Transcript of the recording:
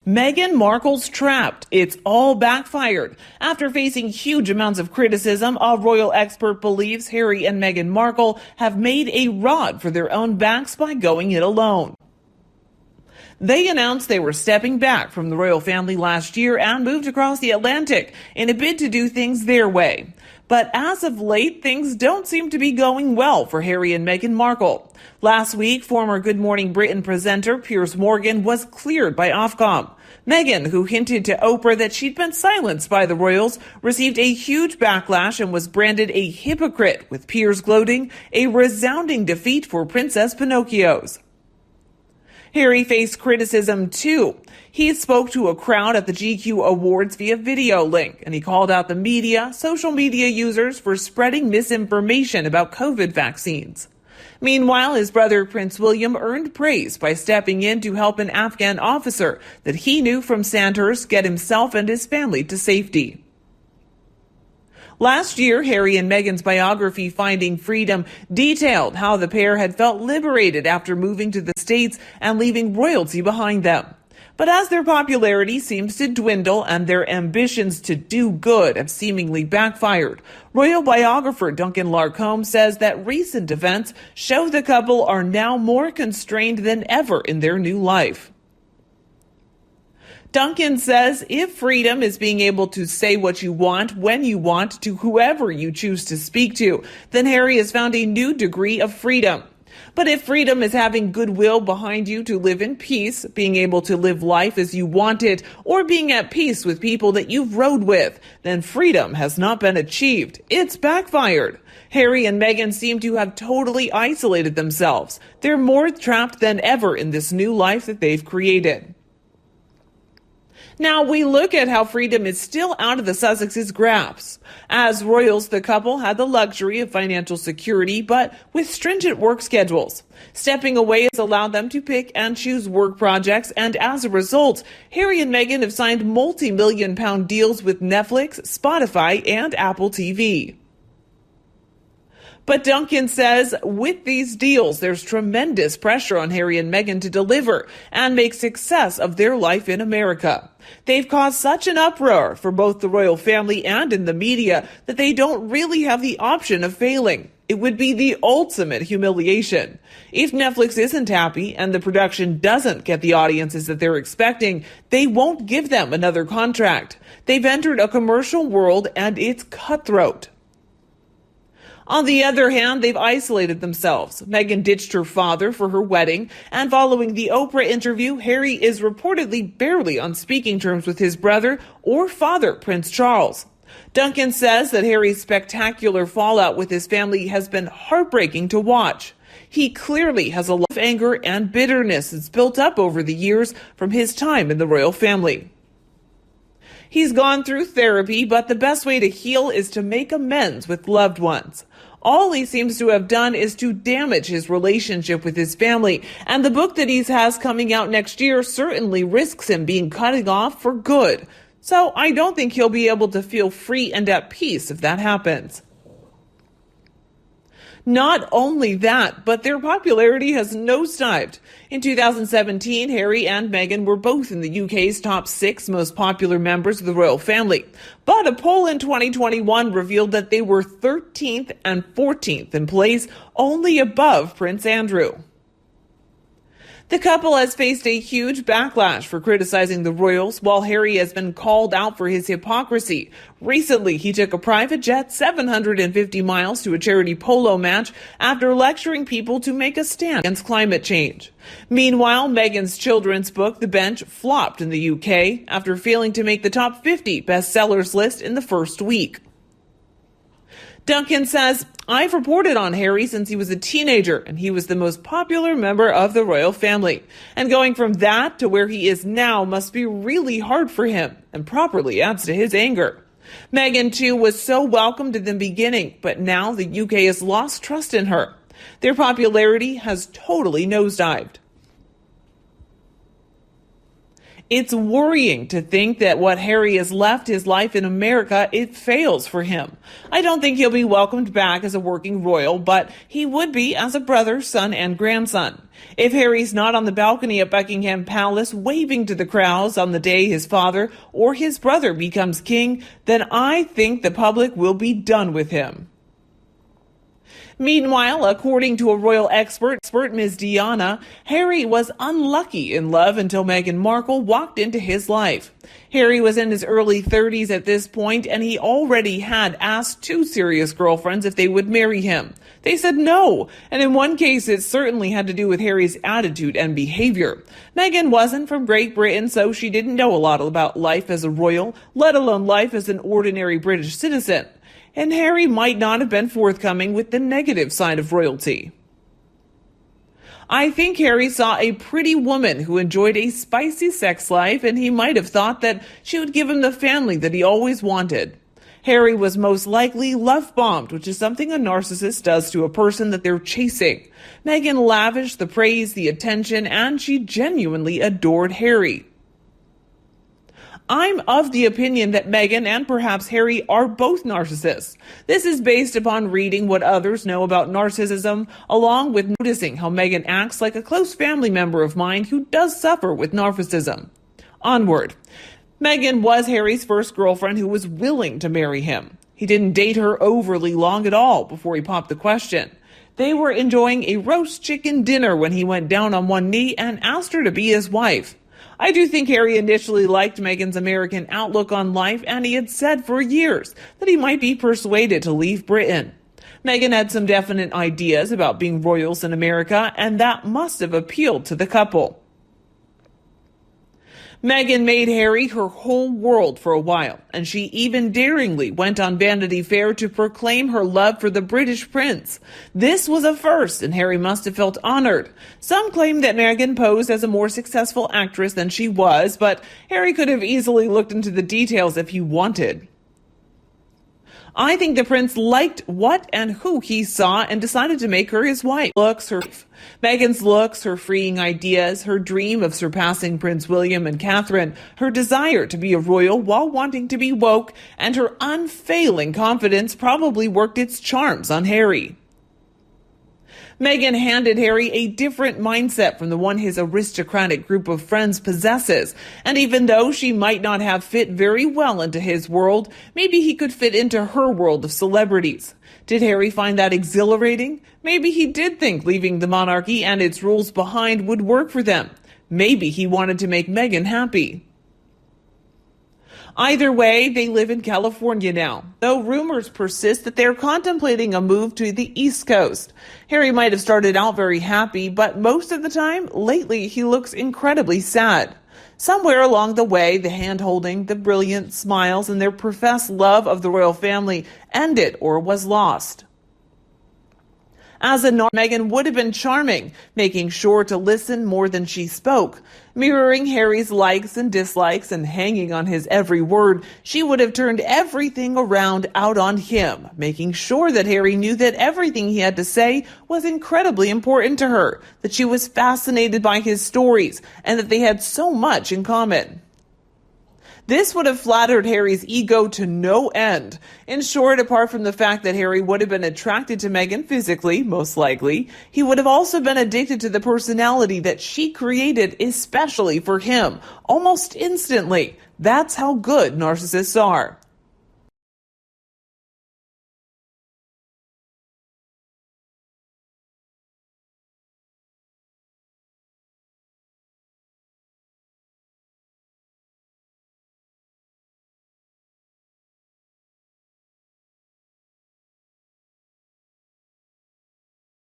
Meghan Markle's trapped. It's all backfired. After facing huge amounts of criticism, a royal expert believes Harry and Meghan Markle have made a rod for their own backs by going it alone. They announced they were stepping back from the royal family last year and moved across the Atlantic in a bid to do things their way. But as of late, things don't seem to be going well for Harry and Meghan Markle. Last week, former Good Morning Britain presenter Piers Morgan was cleared by Ofcom. Meghan, who hinted to Oprah that she'd been silenced by the royals, received a huge backlash and was branded a hypocrite, with Piers gloating, a resounding defeat for Princess Pinocchio's. Harry faced criticism too. He spoke to a crowd at the GQ Awards via video link, and he called out the media, social media users for spreading misinformation about COVID vaccines. Meanwhile, his brother Prince William earned praise by stepping in to help an Afghan officer that he knew from Sandhurst get himself and his family to safety. Last year, Harry and Meghan's biography, Finding Freedom, detailed how the pair had felt liberated after moving to the States and leaving royalty behind them. But as their popularity seems to dwindle and their ambitions to do good have seemingly backfired, royal biographer Duncan Larcombe says that recent events show the couple are now more constrained than ever in their new life. Duncan says if freedom is being able to say what you want, when you want, to whoever you choose to speak to, then Harry has found a new degree of freedom. But if freedom is having goodwill behind you to live in peace, being able to live life as you want it, or being at peace with people that you've rode with, then freedom has not been achieved. It's backfired. Harry and Meghan seem to have totally isolated themselves. They're more trapped than ever in this new life that they've created. Now we look at how freedom is still out of the Sussexes' grasp. As royals, the couple had the luxury of financial security, but with stringent work schedules. Stepping away has allowed them to pick and choose work projects, and as a result, Harry and Meghan have signed multi-million-pound deals with Netflix, Spotify, and Apple TV. But Duncan says with these deals, there's tremendous pressure on Harry and Meghan to deliver and make success of their life in America. They've caused such an uproar for both the royal family and in the media that they don't really have the option of failing. It would be the ultimate humiliation. If Netflix isn't happy and the production doesn't get the audiences that they're expecting, they won't give them another contract. They've entered a commercial world and it's cutthroat. On the other hand, they've isolated themselves. Meghan ditched her father for her wedding, and following the Oprah interview, Harry is reportedly barely on speaking terms with his brother or father, Prince Charles. Duncan says that Harry's spectacular fallout with his family has been heartbreaking to watch. He clearly has a lot of anger and bitterness that's built up over the years from his time in the royal family. He's gone through therapy, but the best way to heal is to make amends with loved ones. All he seems to have done is to damage his relationship with his family, and the book that he has coming out next year certainly risks him being cut off for good. So I don't think he'll be able to feel free and at peace if that happens. Not only that, but their popularity has nosedived. In 2017, Harry and Meghan were both in the UK's top 6 most popular members of the royal family. But a poll in 2021 revealed that they were 13th and 14th in place, only above Prince Andrew. The couple has faced a huge backlash for criticizing the royals, while Harry has been called out for his hypocrisy. Recently, he took a private jet 750 miles to a charity polo match after lecturing people to make a stand against climate change. Meanwhile, Meghan's children's book, The Bench, flopped in the UK after failing to make the top 50 bestsellers list in the first week. Duncan says, I've reported on Harry since he was a teenager, and he was the most popular member of the royal family. And going from that to where he is now must be really hard for him, and properly adds to his anger. Meghan, too, was so welcomed in the beginning, but now the UK has lost trust in her. Their popularity has totally nosedived. It's worrying to think that what Harry has left his life in America, it fails for him. I don't think he'll be welcomed back as a working royal, but he would be as a brother, son, and grandson. If Harry's not on the balcony at Buckingham Palace waving to the crowds on the day his father or his brother becomes king, then I think the public will be done with him. Meanwhile, according to a royal expert, Ms. Diana, Harry was unlucky in love until Meghan Markle walked into his life. Harry was in his early 30s at this point, and he already had asked two serious girlfriends if they would marry him. They said no, and in one case it certainly had to do with Harry's attitude and behavior. Meghan wasn't from Great Britain, so she didn't know a lot about life as a royal, let alone life as an ordinary British citizen. And Harry might not have been forthcoming with the negative side of royalty. I think Harry saw a pretty woman who enjoyed a spicy sex life, and he might have thought that she would give him the family that he always wanted. Harry was most likely love-bombed, which is something a narcissist does to a person that they're chasing. Meghan lavished the praise, the attention, and she genuinely adored Harry. I'm of the opinion that Meghan and perhaps Harry are both narcissists. This is based upon reading what others know about narcissism, along with noticing how Meghan acts like a close family member of mine who does suffer with narcissism. Onward. Meghan was Harry's first girlfriend who was willing to marry him. He didn't date her overly long at all before he popped the question. They were enjoying a roast chicken dinner when he went down on one knee and asked her to be his wife. I do think Harry initially liked Meghan's American outlook on life, and he had said for years that he might be persuaded to leave Britain. Meghan had some definite ideas about being royals in America, and that must have appealed to the couple. Meghan made Harry her whole world for a while, and she even daringly went on Vanity Fair to proclaim her love for the British prince. This was a first, and Harry must have felt honored. Some claim that Meghan posed as a more successful actress than she was, but Harry could have easily looked into the details if he wanted. I think the prince liked what and who he saw and decided to make her his wife. Meghan's looks, her freeing ideas, her dream of surpassing Prince William and Catherine, her desire to be a royal while wanting to be woke, and her unfailing confidence probably worked its charms on Harry. Meghan handed Harry a different mindset from the one his aristocratic group of friends possesses, and even though she might not have fit very well into his world, maybe he could fit into her world of celebrities. Did Harry find that exhilarating? Maybe he did think leaving the monarchy and its rules behind would work for them. Maybe he wanted to make Meghan happy. Either way, they live in California now, though rumors persist that they're contemplating a move to the East Coast. Harry might have started out very happy, but most of the time, lately, he looks incredibly sad. Somewhere along the way, the hand-holding, the brilliant smiles, and their professed love of the royal family ended or was lost. As a Meghan would have been charming, making sure to listen more than she spoke. Mirroring Harry's likes and dislikes and hanging on his every word, she would have turned everything around out on him, making sure that Harry knew that everything he had to say was incredibly important to her, that she was fascinated by his stories, and that they had so much in common. This would have flattered Harry's ego to no end. In short, apart from the fact that Harry would have been attracted to Meghan physically, most likely, he would have also been addicted to the personality that she created especially for him, almost instantly. That's how good narcissists are.